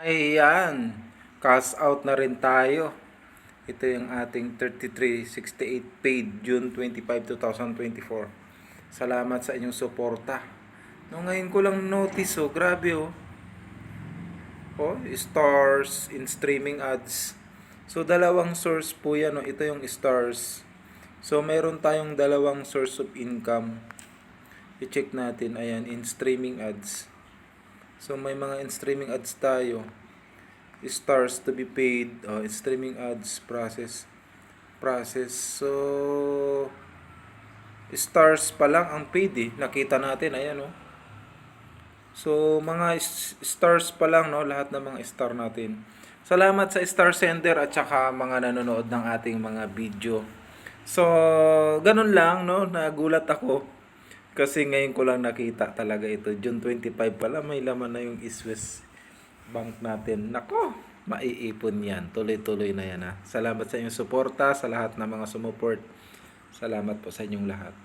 Ayan, cash out na rin tayo. Ito yung ating 3368 paid June 25, 2024. Salamat sa inyong suporta. No, ngayon ko lang notice, oh, grabe, oh. Oh, stars in streaming ads. So, dalawang source po yan, oh. Ito yung stars. So, meron tayong dalawang source of income. I-check natin, ayan, in streaming ads. So, may mga in streaming ads tayo. Stars to be paid, streaming ads process. So stars pa lang ang paid, nakita natin, ayan, oh. So mga stars pa lang, no, lahat ng mga star natin. Salamat sa star sender at saka mga nanonood ng ating mga video. So ganun lang, no, nagulat ako kasi ngayon ko lang nakita talaga ito. June 25 pala, may laman na yung East Bank natin. Nako, maiipon yan. Tuloy-tuloy na yan, ha. Salamat sa inyong suporta, sa lahat ng mga sumuport. Salamat po sa inyong lahat.